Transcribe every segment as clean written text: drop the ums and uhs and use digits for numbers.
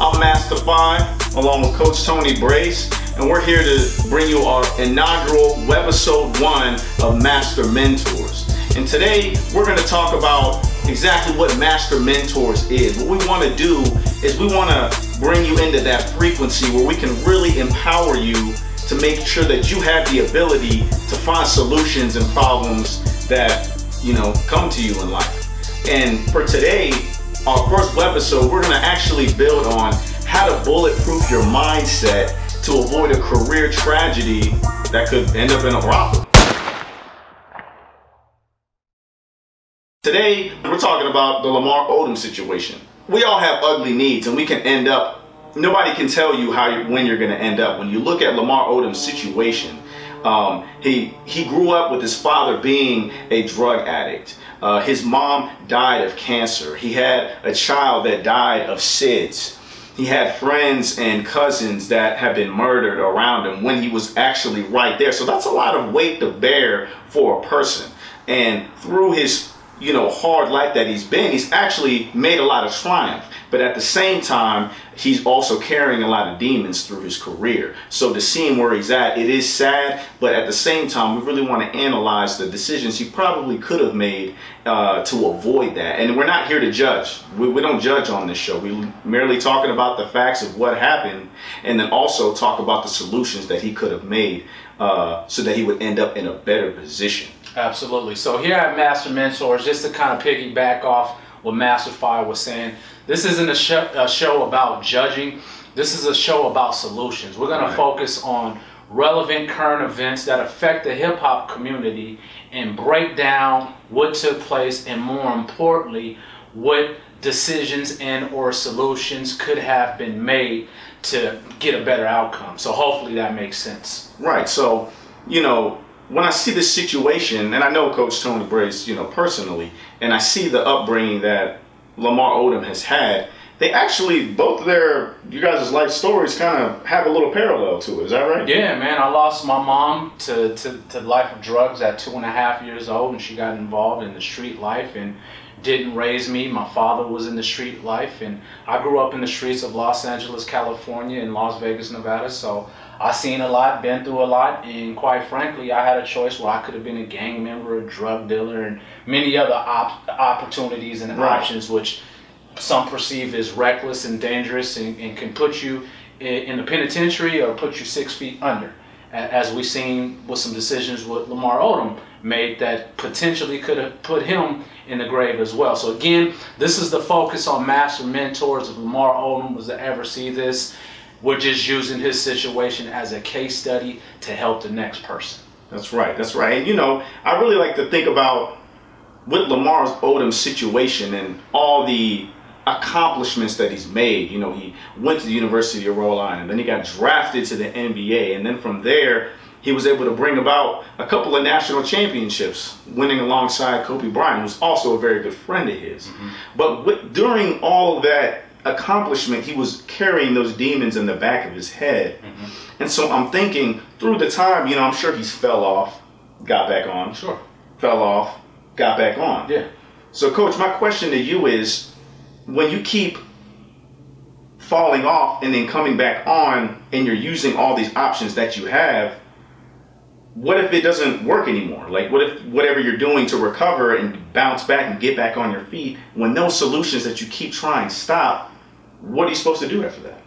I'm Masta along with Coach Tony Brace, and we're here to bring you our inaugural webisode 1 of Master Mentors. And today we're going to talk about exactly what Master Mentors is. What we want to do is we want to bring you into that frequency where we can really empower you to make sure that you have the ability to find solutions and problems that, come to you in life. And for today, our first webisode, we're going to actually build on how to bulletproof your mindset to avoid a career tragedy that could end up in a brothel. Today, we're talking about the Lamar Odom situation. We all have ugly needs, and we can end up, nobody can tell you when you're going to end up. When you look at Lamar Odom's situation, he grew up with his father being a drug addict. His mom died of cancer. He had a child that died of SIDS. He had friends and cousins that have been murdered around him when he was actually right there. So that's a lot of weight to bear for a person. And through his hard life that he's been, he's actually made a lot of triumph. But at the same time, he's also carrying a lot of demons through his career. So to see him where he's at, it is sad, but at the same time, we really want to analyze the decisions he probably could have made to avoid that. And we're not here to judge. We don't judge on this show. We're merely talking about the facts of what happened, and then also talk about the solutions that he could have made so that he would end up in a better position. Absolutely. So here at Master Mentors, just to kind of piggyback off what Master Fire was saying, this isn't a show about judging. This is a show about solutions. We're going to focus on relevant current events that affect the hip-hop community and break down what took place, and more importantly, what decisions and or solutions could have been made to get a better outcome. So hopefully that makes sense. Right. So, when I see this situation, and I know Coach Tony Brace, personally, and I see the upbringing that Lamar Odom has had, they actually, both of you guys' life stories kind of have a little parallel to it. Is that right? Yeah, man. I lost my mom to the life of drugs at 2.5 years old, and she got involved in the street life and didn't raise me. My father was in the street life, and I grew up in the streets of Los Angeles, California, and Las Vegas, Nevada. So I've seen a lot, been through a lot, and quite frankly, I had a choice where I could have been a gang member, a drug dealer, and many other opportunities and options, which some perceive as reckless and dangerous and can put you in the penitentiary or put you 6 feet under, as we've seen with some decisions with Lamar Odom made that potentially could have put him in the grave as well. So again, this is the focus on Master Mentors. If Lamar Odom was to ever see this, we're just using his situation as a case study to help the next person. That's right. And I really like to think about with Lamar Odom's situation and all the accomplishments that he's made. He went to the University of Rhode Island, then he got drafted to the NBA, and then from there he was able to bring about a couple of national championships, winning alongside Kobe Bryant, who's also a very good friend of his. Mm-hmm. But during all of that accomplishment, he was carrying those demons in the back of his head. Mm-hmm. And so I'm thinking through the time, I'm sure he's fell off, got back on. Sure. Fell off, got back on. Yeah. So Coach, my question to you is, when you keep falling off and then coming back on and you're using all these options that you have, what if it doesn't work anymore? Like, what if whatever you're doing to recover and bounce back and get back on your feet, when those solutions that you keep trying stop, what are you supposed to do after that?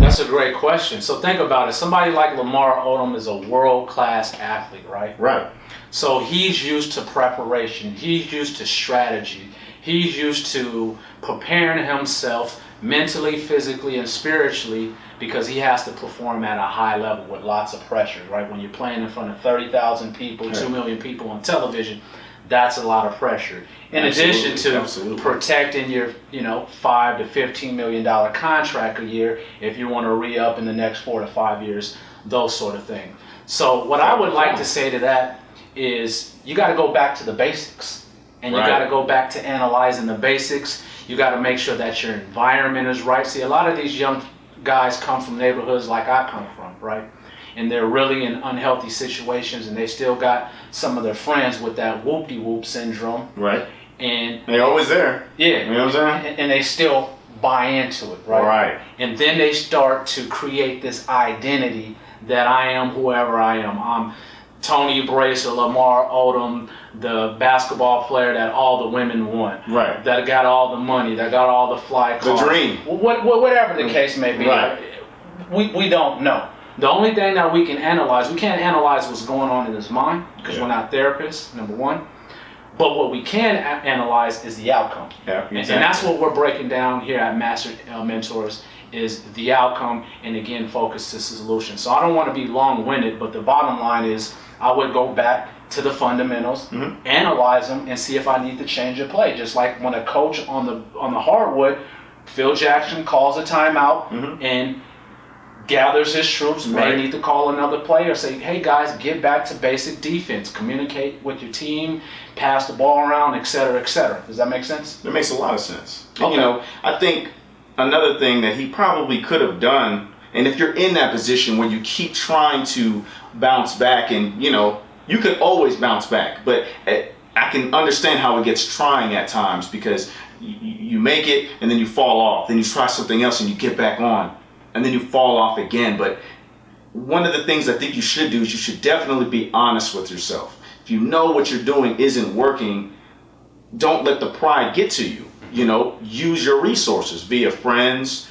That's a great question. So think about it. Somebody like Lamar Odom is a world-class athlete, right? Right. So he's used to preparation. He's used to strategy. He's used to preparing himself mentally, physically, and spiritually, because he has to perform at a high level with lots of pressure, right? When you're playing in front of 30,000 people, 2 million people on television, that's a lot of pressure. In addition to protecting your, $5 to $15 million contract a year if you want to re-up in the next 4 to 5 years, those sort of things. So what I would like to say to that is you got to go back to the basics, and you got to go back to analyzing the basics. You got to make sure that your environment is right. See, a lot of these young guys come from neighborhoods like I come from, right? And they're really in unhealthy situations, and they still got some of their friends with that whoop-de-whoop syndrome. Right. and They're always there. Yeah, you know what I'm saying? And they still buy into it, right? Right. And then they start to create this identity that I am whoever I am. I'm Tony Brace or Lamar Odom, the basketball player that all the women want. Right. That got all the money, that got all the fly cars. The dream. Whatever the case may be. Right. We don't know. The only thing that we can analyze, we can't analyze what's going on in his mind because we're not therapists, number one. But what we can analyze is the outcome. Yeah, exactly. And that's what we're breaking down here at Master Mentors is the outcome, and again, focus to solution. So I don't want to be long-winded, but the bottom line is I would go back to the fundamentals, analyze them, and see if I need to change a play. Just like when a coach on the hardwood, Phil Jackson calls a timeout and gathers his troops, may need to call another play or say, hey guys, get back to basic defense, communicate with your team, pass the ball around, et cetera, et cetera. Does that make sense? That makes a lot of sense. Okay. And, you know, I think another thing that he probably could have done, and if you're in that position where you keep trying to bounce back, and you know, you could always bounce back, but I can understand how it gets trying at times because you make it and then you fall off, then you try something else and you get back on, and then you fall off again. But one of the things I think you should do is you should definitely be honest with yourself. If you know what you're doing isn't working, don't let the pride get to you. You know, use your resources via friends,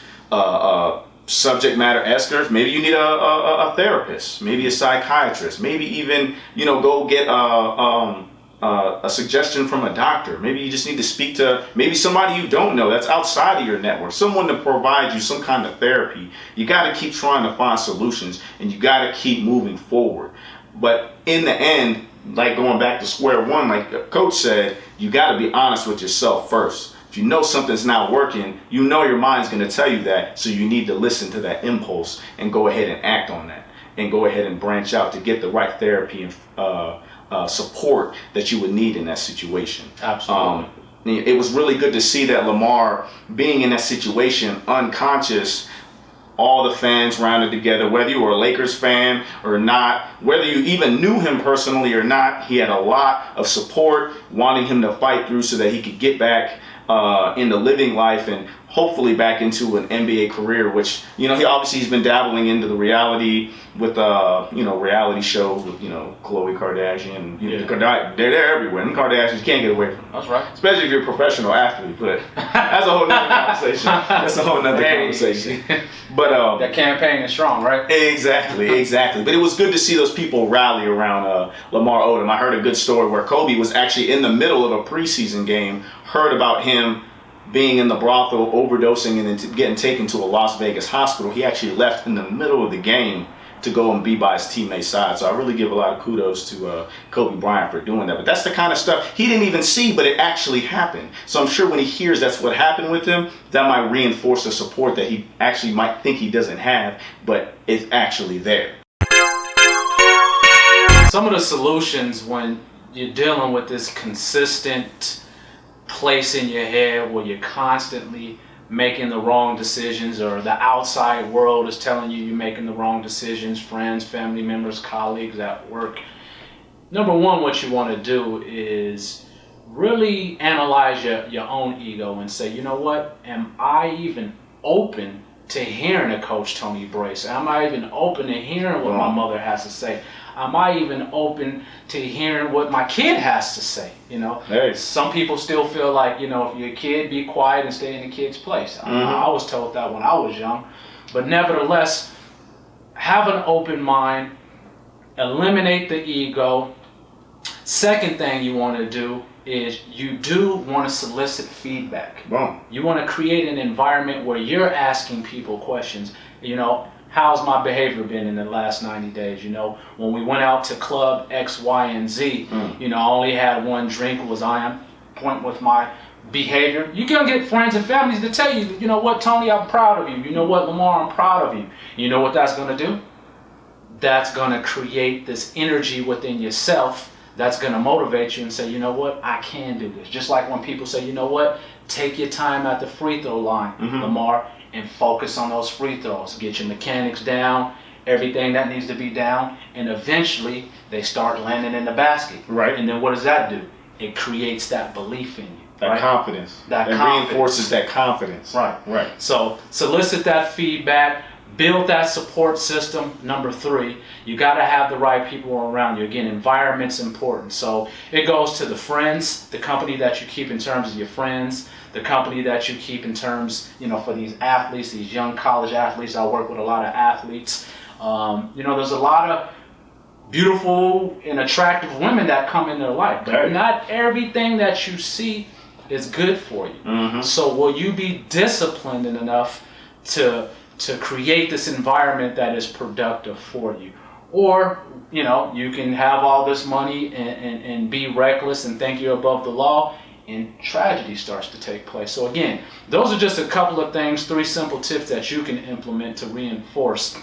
subject matter experts. Maybe you need a therapist, maybe a psychiatrist, maybe even, you know, go get a suggestion from a doctor. Maybe you just need to speak to maybe somebody you don't know that's outside of your network, someone to provide you some kind of therapy. You got to keep trying to find solutions, and you got to keep moving forward. But in the end, like going back to square one, like the coach said, you got to be honest with yourself first. If you know something's not working, you know your mind's going to tell you that, so you need to listen to that impulse and go ahead and act on that, and go ahead and branch out to get the right therapy and support that you would need in that situation. Absolutely. It was really good to see that Lamar being in that situation, unconscious, all the fans rounded together, whether you were a Lakers fan or not, whether you even knew him personally or not, he had a lot of support, wanting him to fight through so that he could get back into living life and hopefully back into an NBA career, which, you know, he's been dabbling into the reality with, you know, reality shows with, you know, Khloe Kardashian. You know, they're everywhere. And Kardashians can't get away from them. That's right. Especially if you're a professional athlete, but that's a whole nother conversation. That's a whole nother conversation. But that campaign is strong, right? Exactly. But it was good to see those people rally around Lamar Odom. I heard a good story where Kobe was actually in the middle of a preseason game, heard about him being in the brothel, overdosing, and then getting taken to a Las Vegas hospital. He actually left in the middle of the game to go and be by his teammate's side. So I really give a lot of kudos to Kobe Bryant for doing that. But that's the kind of stuff he didn't even see, but it actually happened. So I'm sure when he hears that's what happened with him, that might reinforce the support that he actually might think he doesn't have, but it's actually there. Some of the solutions when you're dealing with this consistent place in your head where you're constantly making the wrong decisions, or the outside world is telling you you're making the wrong decisions, friends, family members, colleagues at work. Number one, what you want to do is really analyze your own ego and say, you know what, am I even open to hearing a Coach Tony Brace? Am I even open to hearing what my mother has to say? Am I even open to hearing what my kid has to say? You know, Some people still feel like, you know, if you're a kid, be quiet and stay in the kid's place. I was told that when I was young. But nevertheless, have an open mind, eliminate the ego. Second thing you want to do is you do want to solicit feedback. Wow. You want to create an environment where you're asking people questions. You know, how's my behavior been in the last 90 days? You know, when we went out to club X, Y, and Z, you know, I only had one drink, was I on point with my behavior? You're going to get friends and families to tell you, you know what, Tony, I'm proud of you. You know what, Lamar, I'm proud of you. You know what that's going to do? That's going to create this energy within yourself that's going to motivate you and say, you know what, I can do this. Just like when people say, you know what, take your time at the free throw line, Lamar, and focus on those free throws. Get your mechanics down, everything that needs to be down, and eventually they start landing in the basket. Right. And then what does that do? it creates that belief in you. That right? confidence. That reinforces that confidence. Right. So solicit that feedback, build that support system. Number 3, you got to have the right people around you. Again, environment's important. So it goes to the friends, the company that you keep in terms of your friends, the company that you keep in terms, for these athletes, these young college athletes. I work with a lot of athletes. There's a lot of beautiful and attractive women that come in their life, but not everything that you see is good for you. Mm-hmm. So will you be disciplined enough to create this environment that is productive for you? Or, you can have all this money and be reckless and think you're above the law, and tragedy starts to take place. So again, those are just a couple of things, 3 simple tips that you can implement to reinforce.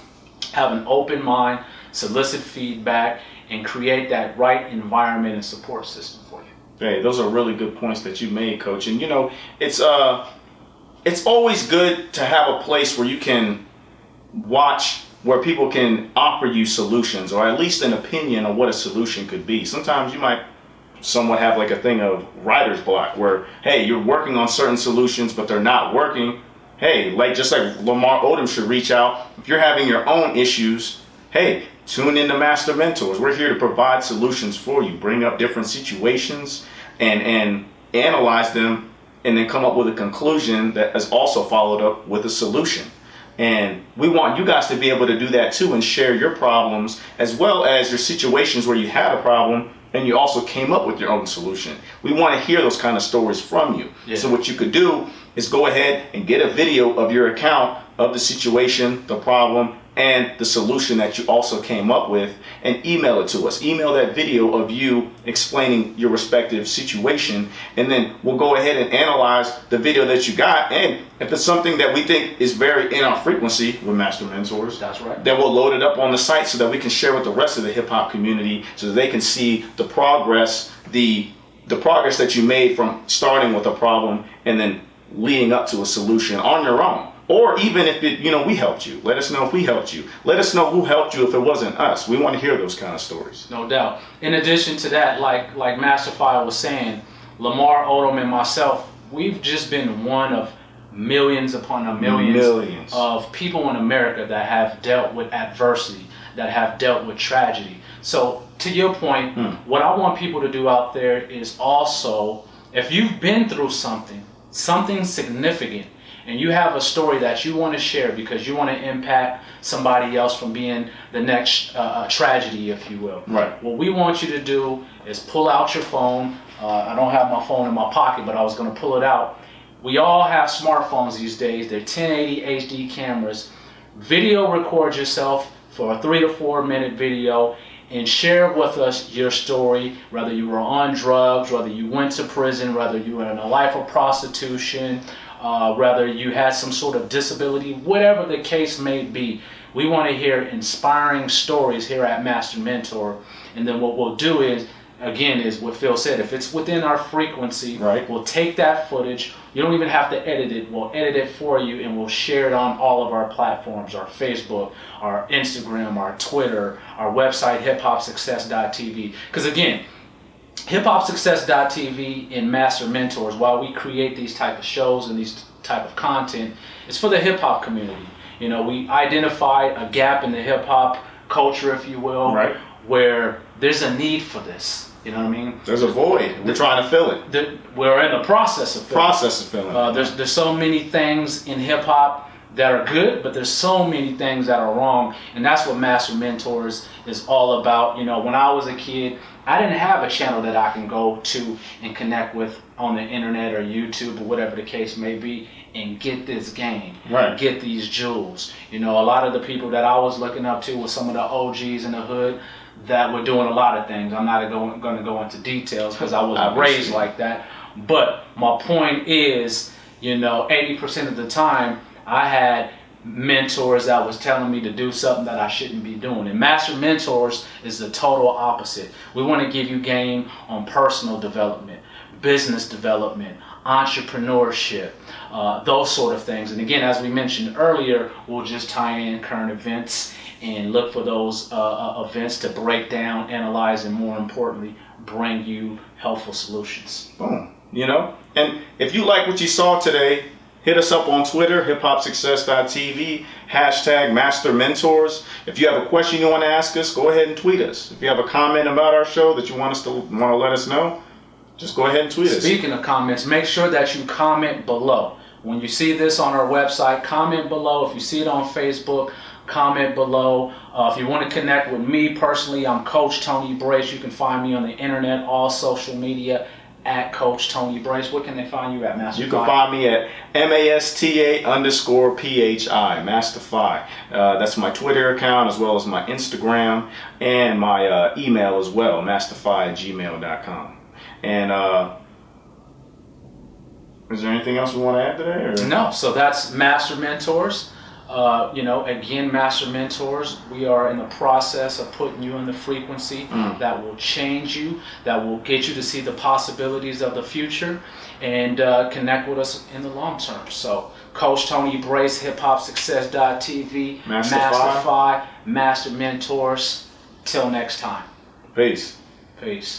Have an open mind, solicit feedback, and create that right environment and support system for you. Hey, those are really good points that you made, Coach. And it's always good to have a place where you can watch, where people can offer you solutions, or at least an opinion on what a solution could be. Sometimes you might somewhat have like a thing of writer's block, where, hey, you're working on certain solutions, but they're not working. Hey, just like Lamar Odom should reach out. If you're having your own issues, hey, tune in to Master Mentors. We're here to provide solutions for you, bring up different situations and analyze them, and then come up with a conclusion that is also followed up with a solution. And we want you guys to be able to do that too, and share your problems as well as your situations where you had a problem and you also came up with your own solution. We want to hear those kind of stories from you. Yeah. So what you could do is go ahead and get a video of your account of the situation, the problem, and the solution that you also came up with, and email it to us. Email that video of you explaining your respective situation, and then we'll go ahead and analyze the video that you got, and if it's something that we think is very in our frequency with Master Mentors, that's right, then we'll load it up on the site so that we can share with the rest of the hip-hop community so that they can see the progress, the progress that you made from starting with a problem and then leading up to a solution on your own. Or even if we helped you. Let us know if we helped you. Let us know who helped you if it wasn't us. We want to hear those kind of stories. No doubt. In addition to that, like Master Fire was saying, Lamar Odom and myself, we've just been one of millions upon millions of people in America that have dealt with adversity, that have dealt with tragedy. So to your point, what I want people to do out there is also, if you've been through something significant, and you have a story that you want to share because you want to impact somebody else from being the next tragedy, if you will. Right. What we want you to do is pull out your phone. I don't have my phone in my pocket, but I was going to pull it out. We all have smartphones these days. They're 1080 HD cameras. Video record yourself for a 3 to 4 minute video and share with us your story, whether you were on drugs, whether you went to prison, whether you were in a life of prostitution, whether you had some sort of disability, whatever the case may be. We want to hear inspiring stories here at Master Mentor. And then what we'll do is, again, is what Phil said, if it's within our frequency, right, we'll take that footage. You don't even have to edit it. We'll edit it for you, and we'll share it on all of our platforms, our Facebook, our Instagram, our Twitter, our website, hiphopsuccess.tv. Because again, hiphopsuccess.tv and Master Mentors, while we create these type of shows and these type of content, it's for the hip-hop community. We identified a gap in the hip-hop culture, if you will, right, where there's a need for this. You know what I mean? There's a void. We're trying to fill it. We're in the process of filling it. There's so many things in hip-hop that are good, but there's so many things that are wrong, and that's what Master Mentors is all about. When I was a kid, I didn't have a channel that I can go to and connect with on the internet or YouTube or whatever the case may be and get this game, right, get these jewels. A lot of the people that I was looking up to were some of the OGs in the hood that were doing a lot of things. I'm not going to go into details because I wasn't raised like that. But my point is, 80% of the time I had mentors that was telling me to do something that I shouldn't be doing. And Master Mentors is the total opposite. We want to give you game on personal development, business development, entrepreneurship, those sort of things. And again, as we mentioned earlier, we'll just tie in current events and look for those events to break down, analyze, and more importantly, bring you helpful solutions. Boom. You know, and if you like what you saw today, hit us up on Twitter, hiphopsuccess.tv, #Master Mentors. If you have a question you want to ask us, go ahead and tweet us. If you have a comment about our show that you want to let us know, just go ahead and tweet us. Speaking of comments, make sure that you comment below. When you see this on our website, comment below. If you see it on Facebook, comment below. If you want to connect with me personally, I'm Coach Tony Brace. You can find me on the internet, all social media, at Coach Tony Brace. What can they find you at, Master? You can find me at MASTA_PHI, Master-Fi. That's my Twitter account as well as my Instagram and my email as well, masterfi@gmail.com. And is there anything else we want to add today? Or? No, so that's Master Mentors. Again, Master Mentors, we are in the process of putting you in the frequency that will change you, that will get you to see the possibilities of the future and connect with us in the long term. So, Coach Tony Brace, hiphopsuccess.tv, Master-Fi, Master Mentors. Till next time. Peace. Peace.